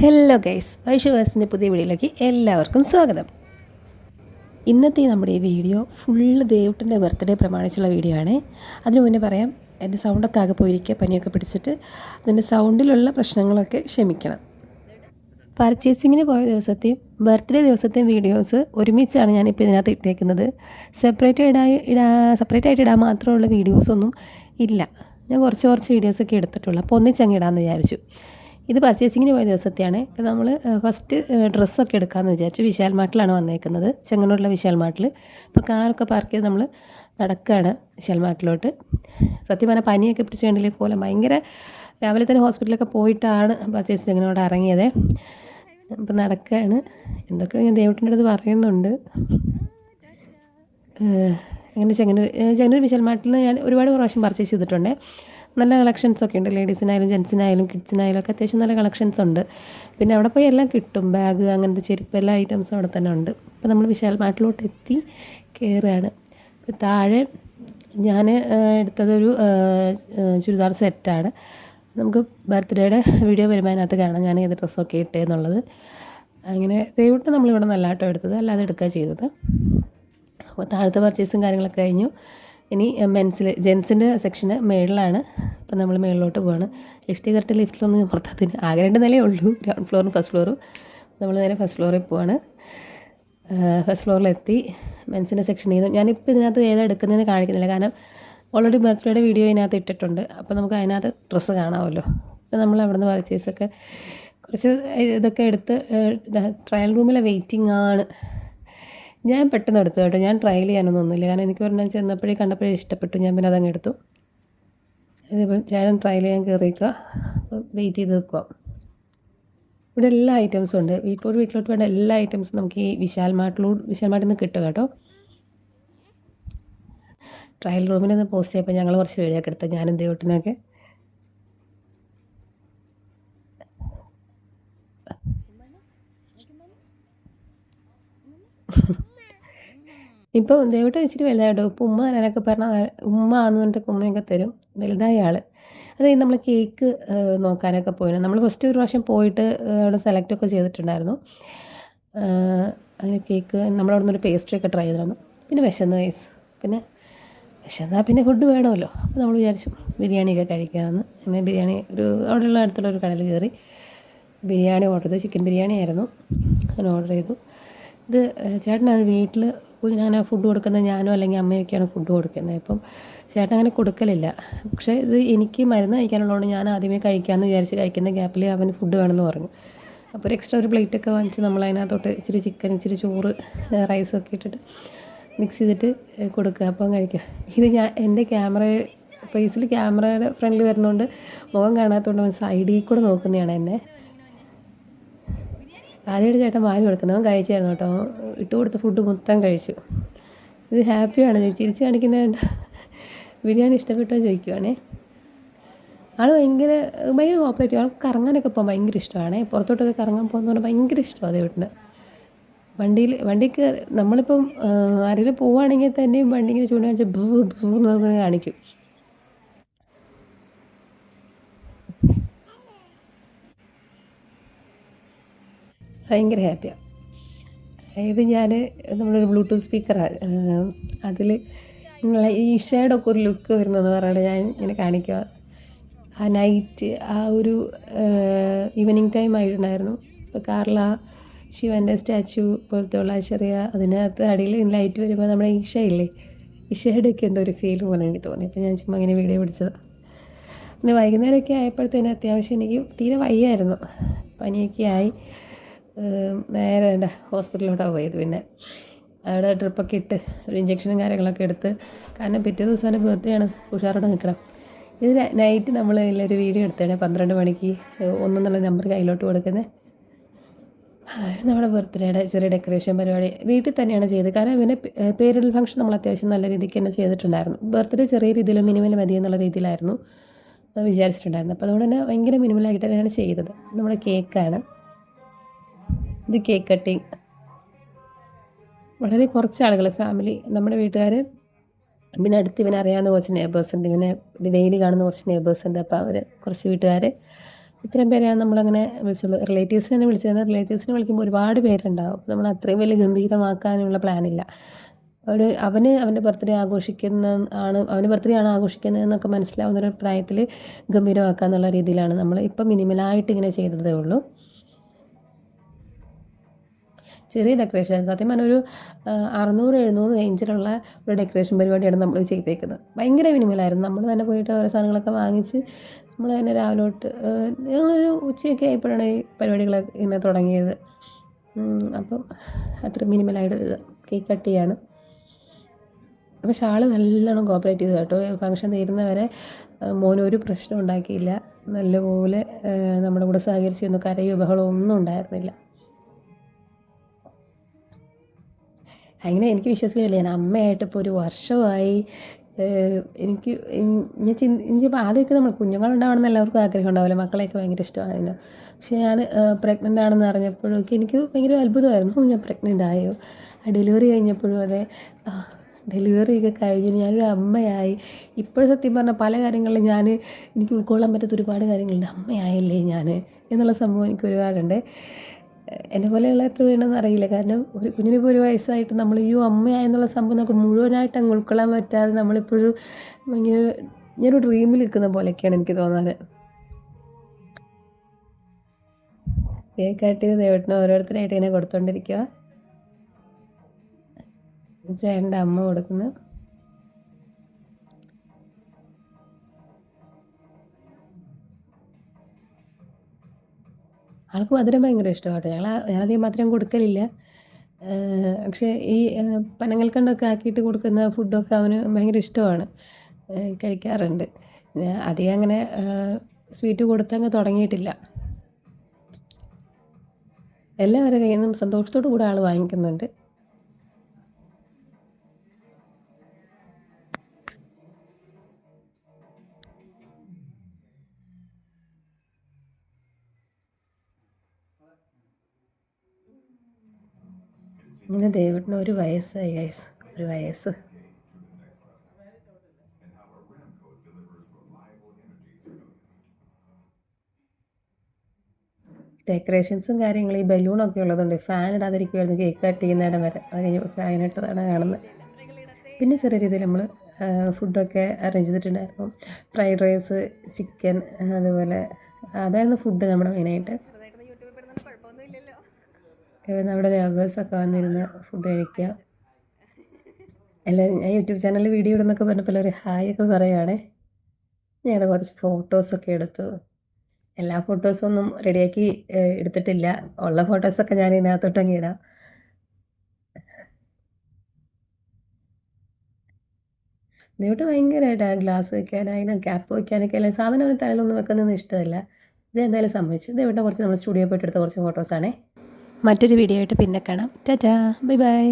Hello guys, വൈഷുവേഴ്സിൻ്റെ പുതിയ വീഡിയോയിലേക്ക് എല്ലാവർക്കും സ്വാഗതം. ഇന്നത്തെ നമ്മുടെ ഈ വീഡിയോ ഫുള്ള് ദേവുട്ടൻ്റെ ബർത്ത്ഡേ പ്രമാണിച്ചുള്ള വീഡിയോ ആണ്. അതിനു മുന്നേ പറയാം, എൻ്റെ സൗണ്ടൊക്കെ ആകെ പോയിരിക്കുക, പനിയൊക്കെ പിടിച്ചിട്ട് അതിൻ്റെ സൗണ്ടിലുള്ള പ്രശ്നങ്ങളൊക്കെ ക്ഷമിക്കണം. പർച്ചേസിങ്ങിന് പോയ ദിവസത്തെയും ബർത്ത്ഡേ ദിവസത്തെയും വീഡിയോസ് ഒരുമിച്ചാണ് ഞാനിപ്പോൾ ഇതിനകത്ത് ഇട്ടേക്കുന്നത്. സെപ്പറേറ്റ് ആയിട്ട് ഇടാൻ മാത്രമുള്ള വീഡിയോസൊന്നും ഇല്ല. ഞാൻ കുറച്ച് വീഡിയോസൊക്കെ എടുത്തിട്ടുള്ളൂ, അപ്പോൾ ഒന്നിച്ചങ്ങ് ഇടാമെന്ന് വിചാരിച്ചു. ഇത് പർച്ചേസിങ്ങിന് പോയ ദിവസത്തെയാണ്. ഇപ്പോൾ നമ്മൾ ഫസ്റ്റ് ഡ്രസ്സൊക്കെ എടുക്കാമെന്ന് വിചാരിച്ചു. വിശാൽ മാർട്ടിലാണ് വന്നേക്കുന്നത്, ചെങ്ങന്നൂരിലെ വിശാൽ മാർട്ടിൽ. ഇപ്പോൾ കാറൊക്കെ പാർക്ക് ചെയ്ത് നമ്മൾ നടക്കുകയാണ് വിശാൽ മാർട്ടിലോട്ട്. സത്യം പറഞ്ഞാൽ പനിയൊക്കെ പിടിച്ച് വേണ്ടിയില്ലേ പോലെ ഭയങ്കര രാവിലെ തന്നെ ഹോസ്പിറ്റലൊക്കെ പോയിട്ടാണ് പർച്ചേസിങ് ഇങ്ങോട്ട് ഇറങ്ങിയത്. അപ്പോൾ നടക്കുകയാണ്. എന്തൊക്കെ ഞാൻ ദേവുട്ടിൻ്റെ അടുത്ത് പറയുന്നുണ്ട്. അങ്ങനെ ചെങ്ങന്നൂർ വിശാൽ മാർട്ടിൽ നിന്ന് ഞാൻ ഒരുപാട് പ്രാവശ്യം പർച്ചേസ് ചെയ്തിട്ടുണ്ട്. നല്ല കളക്ഷൻസൊക്കെ ഉണ്ട്, ലേഡീസിനായാലും ജെൻസിനായാലും കിഡ്സിനായാലും ഒക്കെ അത്യാവശ്യം നല്ല കളക്ഷൻസ് ഉണ്ട്. പിന്നെ അവിടെ പോയി എല്ലാം കിട്ടും, ബാഗ് അങ്ങനത്തെ ചെരുപ്പ് എല്ലാ ഐറ്റംസും അവിടെ തന്നെ ഉണ്ട്. അപ്പോൾ നമ്മൾ വിശാൽ മാർട്ടിലോട്ട് എത്തി കയറുകയാണ്. ഇപ്പോൾ താഴെ ഞാൻ എടുത്തതൊരു ചുരിദാർ സെറ്റാണ്. നമുക്ക് ബർത്ത്ഡേയുടെ വീഡിയോ വരുമ്പോൾ അതിനകത്ത് കാണാം ഞാൻ ഏത് ഡ്രസ്സൊക്കെ ഇട്ടേന്നുള്ളത്. അങ്ങനെ ദയവിട്ട് നമ്മളിവിടെ നല്ലതായിട്ടോ എടുത്തത്, അല്ലാതെ എടുക്കുക ചെയ്തത്. അപ്പോൾ താഴത്തെ പർച്ചേസും കാര്യങ്ങളൊക്കെ കഴിഞ്ഞു. ഇനി ജെൻസിൻ്റെ സെക്ഷന് മേളിലാണ്. അപ്പോൾ നമ്മൾ മേളിലോട്ട് പോവാണ്. ലിഫ്റ്റിലൊന്നും പുറത്തതിന് ആകെ 2 നിലയേ ഉള്ളൂ, ഗ്രൗണ്ട് ഫ്ലോറും ഫസ്റ്റ് ഫ്ലോറും. നമ്മൾ നേരെ ഫസ്റ്റ് ഫ്ലോറിൽ പോവാണ്. ഫസ്റ്റ് ഫ്ലോറിലെത്തി മെൻസിൻ്റെ സെക്ഷനിൽ നിന്ന് ഞാനിപ്പോൾ ഇതിനകത്ത് ഏതാ എടുക്കുന്നതെന്ന് കാണിക്കുന്നില്ല, കാരണം ഓൾറെഡി ബർത്ത്ഡേയുടെ വീഡിയോ ഇതിനകത്ത് ഇട്ടിട്ടുണ്ട്. അപ്പോൾ നമുക്ക് അതിനകത്ത് ഡ്രസ്സ് കാണാമല്ലോ. അപ്പോൾ നമ്മൾ അവിടെ നിന്ന് പർച്ചേസൊക്കെ കുറച്ച് ഇതൊക്കെ എടുത്ത് ട്രയൽ റൂമിലെ വെയിറ്റിംഗ് ആണ്. ഞാൻ പെട്ടെന്ന് എടുത്തു കേട്ടോ, ഞാൻ ട്രയൽ ചെയ്യാനൊന്നുമില്ല, കാരണം എനിക്ക് പറഞ്ഞാൽ കണ്ടപ്പോഴേ ഇഷ്ടപ്പെട്ടു. ഞാൻ പിന്നെ അതങ്ങ് എടുത്തു. ഇതിപ്പോൾ ചേട്ടൻ ട്രയൽ ചെയ്യാൻ കയറിക്കുക, വെയിറ്റ് ചെയ്ത് നിൽക്കുക. ഇവിടെ എല്ലാ ഐറ്റംസും ഉണ്ട്. വീട്ടിലോട്ട് വേണ്ട എല്ലാ ഐറ്റംസും നമുക്ക് ഈ വിശാൽ മാർട്ടിൽ നിന്ന് കിട്ടും കേട്ടോ. ട്രയൽ റൂമിൽ നിന്ന് പോസ്റ്റ് ചെയ്യപ്പോൾ ഞങ്ങൾ കുറച്ച് വീഡിയോ ഒക്കെ എടുത്തു, ഞാനും ദേവട്ടിനൊക്കെ. ഇപ്പോൾ ദേവട്ട് ഇച്ചിരി വലുതായിട്ടോ. ഇപ്പോൾ ഉമ്മ തരാനൊക്കെ പറഞ്ഞാൽ ഉമ്മ ആന്ന് പറഞ്ഞിട്ട് ഉമ്മയൊക്കെ തരും, വലുതായ ആൾ. അത് കഴിഞ്ഞ് നമ്മൾ കേക്ക് നോക്കാനൊക്കെ പോയിരുന്നു. നമ്മൾ ഫസ്റ്റ് ഒരു പ്രാവശ്യം പോയിട്ട് അവിടെ സെലക്റ്റൊക്കെ ചെയ്തിട്ടുണ്ടായിരുന്നു. അങ്ങനെ കേക്ക് നമ്മളവിടെ നിന്നൊരു പേസ്ട്രി ഒക്കെ ട്രൈ ചെയ്തിരുന്നു. പിന്നെ വിശന്നാൽ പിന്നെ ഫുഡ് വേണമല്ലോ. അപ്പോൾ നമ്മൾ വിചാരിച്ചു ബിരിയാണിയൊക്കെ കഴിക്കാമെന്ന്. അങ്ങനെ ബിരിയാണി അവിടെയുള്ള അടുത്തുള്ള ഒരു കടയിൽ കയറി ബിരിയാണി ഓർഡർ ചെയ്തു. ചിക്കൻ ബിരിയാണി ആയിരുന്നു, അങ്ങനെ ഓർഡർ ചെയ്തു. ഇത് ചേട്ടനാണ് വീട്ടിൽ ഞാൻ ഫുഡ് കൊടുക്കുന്നത്, ഞാനോ അല്ലെങ്കിൽ അമ്മയൊക്കെയാണ് ഫുഡ് കൊടുക്കുന്നത്. അപ്പം ചേട്ടൻ അങ്ങനെ കൊടുക്കലില്ല. പക്ഷേ ഇത് എനിക്ക് മരുന്ന് കഴിക്കാനുള്ളതുകൊണ്ട് ഞാൻ ആദ്യമേ കഴിക്കാമെന്ന് വിചാരിച്ച് കഴിക്കുന്ന ഗ്യാപ്പിൽ അവന് ഫുഡ് വേണമെന്ന് പറഞ്ഞു. അപ്പോൾ ഒരു എക്സ്ട്രാ ഒരു പ്ലേറ്റൊക്കെ വാങ്ങിച്ച് നമ്മൾ അതിനകത്തോട്ട് ഇച്ചിരി ചിക്കൻ, ഇച്ചിരി ചോറ്, റൈസൊക്കെ ഇട്ടിട്ട് മിക്സ് ചെയ്തിട്ട് കൊടുക്കുക, അപ്പം കഴിക്കുക. ഇത് എൻ്റെ ഫേസിൽ ക്യാമറയുടെ ഫ്രണ്ടിൽ വരുന്നതുകൊണ്ട് മുഖം കാണാത്തതുകൊണ്ട് സൈഡിൽ കൂടെ നോക്കുന്നതാണ് എന്നെ. ആദ്യമായിട്ട് ചേട്ടൻ വാരി കൊടുക്കുന്നത്, അവൻ കഴിച്ചായിരുന്നു കേട്ടോ. ഇട്ട് കൊടുത്ത ഫുഡ് മൊത്തം കഴിച്ചു. ഇത് ഹാപ്പിയാണ്, ചിരിച്ച് കാണിക്കുന്നതുകൊണ്ട്. ബിരിയാണി ഇഷ്ടപ്പെട്ടോ ചോദിക്കുവാണേ. ആൾ ഭയങ്കര കോപ്പറേറ്റീവ്. ആൾക്ക് കറങ്ങാനൊക്കെ പോകാൻ ഭയങ്കര ഇഷ്ടമാണ്. പുറത്തോട്ടൊക്കെ കറങ്ങാൻ പോകുന്ന പറഞ്ഞാൽ ഭയങ്കര ഇഷ്ടമാണ് ദേവട്ടിന്. വണ്ടിക്ക് നമ്മളിപ്പം ആരെങ്കിലും പോവുകയാണെങ്കിൽ തന്നെയും വണ്ടി ഇങ്ങനെ ചൂണ്ടാണിച്ച് ഭൂന്ന് കാണിക്കും. ഭയങ്കര ഹാപ്പിയാണ്. ഇത് നമ്മളൊരു ബ്ലൂടൂത്ത് സ്പീക്കറാണ്, അതിൽ ഈഷയുടെ ഒരു ലുക്ക് വരുന്നതെന്ന് പറഞ്ഞിട്ട് ഞാൻ ഇങ്ങനെ കാണിക്കുക. ആ നൈറ്റ് ഒരു ഈവനിങ് ടൈം ആയിട്ടുണ്ടായിരുന്നു. ഇപ്പോൾ കാറിൽ ശിവൻ്റെ സ്റ്റാച്ചു പോലത്തെ ഉള്ള ചെറിയ അതിനകത്ത് അടിയിൽ ലൈറ്റ് വരുമ്പോൾ നമ്മുടെ ഈഷയുടെയൊക്കെ എന്തോ ഒരു ഫീൽ പോലെ എനിക്ക് തോന്നി. അപ്പോൾ ഞാൻ ചുമ്മാ ഇങ്ങനെ വീഡിയോ പിടിച്ചതാണ്. പിന്നെ വൈകുന്നേരമൊക്കെ ആയപ്പോഴത്തേനും അത്യാവശ്യം എനിക്ക് തീരെ വയ്യായിരുന്നു, പനിയൊക്കെ ആയി. നേരെ ഹോസ്പിറ്റലിലോട്ടാണ് പോയത്. പിന്നെ അവിടെ ട്രിപ്പൊക്കെ ഇട്ട് ഒരു ഇഞ്ചക്ഷനും കാര്യങ്ങളൊക്കെ എടുത്ത്, കാരണം പിറ്റേ ദിവസമാണ് ബർത്ത്ഡേ ആണ്, ഉഷാറോടെ നിൽക്കണം. ഇത് നൈറ്റ് നമ്മൾ ഒരു വീഡിയോ എടുത്താണ് 12 മണിക്ക് 1 നമ്പർ കയ്യിലോട്ട് കൊടുക്കുന്നത്. നമ്മുടെ ബർത്ത്ഡേയുടെ ചെറിയ ഡെക്കറേഷൻ പരിപാടി വീട്ടിൽ തന്നെയാണ് ചെയ്തത്, കാരണം ഇവൻ്റെ പേരിടൽ ഫംഗ്ഷൻ നമ്മൾ അത്യാവശ്യം നല്ല രീതിക്ക് തന്നെ ചെയ്തിട്ടുണ്ടായിരുന്നു. ബർത്ത്ഡേ ചെറിയ രീതിയിൽ മിനിമൽ മതി എന്നുള്ള രീതിയിലായിരുന്നു വിചാരിച്ചിട്ടുണ്ടായിരുന്നു. അപ്പോൾ അതുകൊണ്ട് തന്നെ ഭയങ്കര മിനിമലായിട്ട് തന്നെയാണ് ചെയ്തത്. നമ്മുടെ കേക്കാണ് ഇത്, കേക്ക് കട്ടിങ്. വളരെ കുറച്ച് ആളുകൾ, ഫാമിലി, നമ്മുടെ വീട്ടുകാർ, പിന്നെ അടുത്ത് ഇവനറിയാവുന്ന കുറച്ച് നെയ്ബേഴ്സ് ഉണ്ട്. ഇത് ഡെയിലി കാണുന്ന കുറച്ച് നെയ്ബേഴ്സ് ഉണ്ട്. അപ്പോൾ അവർ കുറച്ച് വീട്ടുകാർ ഇത്രയും പേരെയാണ് നമ്മളങ്ങനെ വിളിച്ചുള്ളൂ. റിലേറ്റീവ്സിനെ തന്നെ വിളിച്ചത്. റിലേറ്റീവ്സിനെ വിളിക്കുമ്പോൾ ഒരുപാട് പേരുണ്ടാവും. അപ്പോൾ നമ്മൾ അത്രയും വലിയ ഗംഭീരമാക്കാനുള്ള പ്ലാനില്ല. അവൻ്റെ ബർത്ത്ഡേ ആഘോഷിക്കുന്ന അവൻ്റെ ബർത്ത്ഡേ ആണ് ആഘോഷിക്കുന്നതെന്നൊക്കെ മനസ്സിലാവുന്ന ഒരു പ്രായത്തിൽ ഗംഭീരമാക്കുക എന്നുള്ള രീതിയിലാണ് നമ്മൾ ഇപ്പം മിനിമലായിട്ട് ഇങ്ങനെ ചെയ്തതേ ഉള്ളൂ. ചെറിയ ഡെക്കറേഷൻ സത്യം പറഞ്ഞാൽ ഒരു 600-700 റേഞ്ചിലുള്ള ഒരു ഡെക്കറേഷൻ പരിപാടിയാണ് നമ്മൾ ചെയ്തേക്കുന്നത്. ഭയങ്കര മിനിമലായിരുന്നു. നമ്മൾ തന്നെ പോയിട്ട് ഓരോ സാധനങ്ങളൊക്കെ വാങ്ങിച്ച് നമ്മൾ തന്നെ രാവിലെ തൊട്ട് ഞങ്ങളൊരു ഉച്ചയൊക്കെ ആയപ്പോഴാണ് ഈ പരിപാടികളൊക്കെ ഇങ്ങനെ തുടങ്ങിയത്. അപ്പം അത്ര മിനിമലായിട്ട് കേക്ക് കട്ട് ചെയ്യാണ്. പക്ഷെ ആൾ നല്ലോണം കോപ്പറേറ്റ് ചെയ്തു കേട്ടോ. ഫംഗ്ഷൻ തീരുന്നവരെ മോനൊരു പ്രശ്നം ഉണ്ടാക്കിയില്ല. നല്ലപോലെ നമ്മുടെ കൂടെ സഹകരിച്ച് ഒന്നും കരയോ ബഹളമോ ഒന്നും ഉണ്ടായിരുന്നില്ല. അങ്ങനെ എനിക്ക് വിശ്വസിക്കില്ല. ഞാൻ അമ്മയായിട്ട് ഇപ്പോൾ ഒരു വർഷമായി. എനിക്ക് ഇനിയിപ്പോൾ ആദ്യമൊക്കെ നമ്മൾ കുഞ്ഞുങ്ങളുണ്ടാവണമെന്ന് എല്ലാവർക്കും ആഗ്രഹം ഉണ്ടാവില്ല. മക്കളെയൊക്കെ ഭയങ്കര ഇഷ്ടമായിരുന്നു. പക്ഷേ ഞാൻ പ്രഗ്നൻ്റ് ആണെന്ന് അറിഞ്ഞപ്പോഴൊക്കെ എനിക്ക് ഭയങ്കര അത്ഭുതമായിരുന്നു. ഞാൻ പ്രഗ്നൻ്റ് ആയോ. ഡെലിവറി കഴിഞ്ഞപ്പോഴും അതെ. ഡെലിവറിയൊക്കെ കഴിഞ്ഞ് ഞാനൊരു അമ്മയായി. ഇപ്പോൾ സത്യം പറഞ്ഞാൽ പല കാര്യങ്ങളിലും എനിക്ക് ഉൾക്കൊള്ളാൻ പറ്റാത്ത ഒരുപാട് കാര്യങ്ങളുണ്ട്. അമ്മയായല്ലേ ഞാൻ എന്നുള്ള സംഭവം എനിക്ക് ഒരുപാടുണ്ട്. എന്നെ പോലെയുള്ള എത്ര പേരുണ്ടെന്ന് അറിയില്ല. കാരണം ഒരു കുഞ്ഞിനിപ്പോൾ ഒരു വയസ്സായിട്ട് നമ്മൾ അമ്മയായെന്നുള്ള സംഭവം നമുക്ക് മുഴുവനായിട്ട് അങ്ങ് ഉൾക്കൊള്ളാൻ പറ്റാതെ നമ്മളിപ്പോഴും ഇങ്ങനെ ഞാനൊരു ഡ്രീമിൽ നിൽക്കുന്ന പോലെയൊക്കെയാണ് എനിക്ക് തോന്നാറ്. കേക്ക് കട്ട് ചെയ്ത് ദേവട്ടിന് ഓരോരുത്തരായിട്ട് ഇങ്ങനെ കൊടുത്തോണ്ടിരിക്കുക. ചേട്ടൻ്റെ അമ്മ കൊടുക്കുന്നു. ആൾക്ക് മധുരം ഭയങ്കര ഇഷ്ടമാണ് കേട്ടോ. ഞാനധികം മധുരം കൊടുക്കലില്ല. പക്ഷേ ഈ പനങ്ങൽക്കണ്ടമൊക്കെ ആക്കിയിട്ട് കൊടുക്കുന്ന ഫുഡൊക്കെ അവന് ഭയങ്കര ഇഷ്ടമാണ്. കഴിക്കാറുണ്ട്. അധികം അങ്ങനെ സ്വീറ്റ് കൊടുത്തങ്ങ് തുടങ്ങിയിട്ടില്ല. എല്ലാവരുടെ കയ്യിൽ നിന്നും സന്തോഷത്തോടു കൂടെ ആൾ വാങ്ങിക്കുന്നുണ്ട്. ഇങ്ങനെ ദേവട്ടിന് ഒരു വയസ്സായി ഗൈസ്. ഒരു വയസ്സ്. ഡെക്കറേഷൻസും കാര്യങ്ങളും ഈ ബലൂണൊക്കെ ഉള്ളതുകൊണ്ട് ഫാൻ ഇടാതിരിക്കുമായിരുന്നു കേക്ക് കട്ട് ചെയ്യുന്നിടം വരെ. അത് കഴിഞ്ഞ് ഫാൻ ഇട്ടതാണ് കാണുന്നത്. പിന്നെ ചെറിയ രീതിയിൽ നമ്മൾ ഫുഡൊക്കെ അറേഞ്ച് ചെയ്തിട്ടുണ്ടായിരുന്നു. ഫ്രൈഡ് റൈസ്, ചിക്കൻ, അതുപോലെ അതായിരുന്നു ഫുഡ് നമ്മുടെ മെയിനായിട്ട്. നമ്മുടെ നെയ്ബേഴ്സൊക്കെ വന്നിരുന്ന് ഫുഡ് കഴിക്കുക. എല്ലാവരും ഞാൻ യൂട്യൂബ് ചാനലിൽ വീഡിയോ ഇടുന്നൊക്കെ പറഞ്ഞപ്പോൾ ഒരു ഹായ് ഒക്കെ പറയുകയാണേ. ഞങ്ങളുടെ കുറച്ച് ഫോട്ടോസൊക്കെ എടുത്തു. എല്ലാ ഫോട്ടോസൊന്നും റെഡിയാക്കി എടുത്തിട്ടില്ല. ഉള്ള ഫോട്ടോസൊക്കെ ഞാൻ ഇതിനകത്തോട്ടങ്ങ് ഇടാം. എന്നിട്ട് ഭയങ്കരമായിട്ട് ആ ഗ്ലാസ് വയ്ക്കാനായാലും ക്യാപ്പ് വയ്ക്കാനൊക്കെ അല്ലേ സാധനം അവന് തലയിലൊന്നും വെക്കുന്നതൊന്നും ഇഷ്ടമല്ല. ഇത് എന്തായാലും സമ്മതിച്ചു. ഇത് ഇവിടെ കുറച്ച് നമ്മൾ സ്റ്റുഡിയോ പോയിട്ട് എടുത്ത കുറച്ച് ഫോട്ടോസാണേ. മറ്റൊരു വീഡിയോ ആയിട്ട് പിന്നെ കാണാം. Tata, bye bye.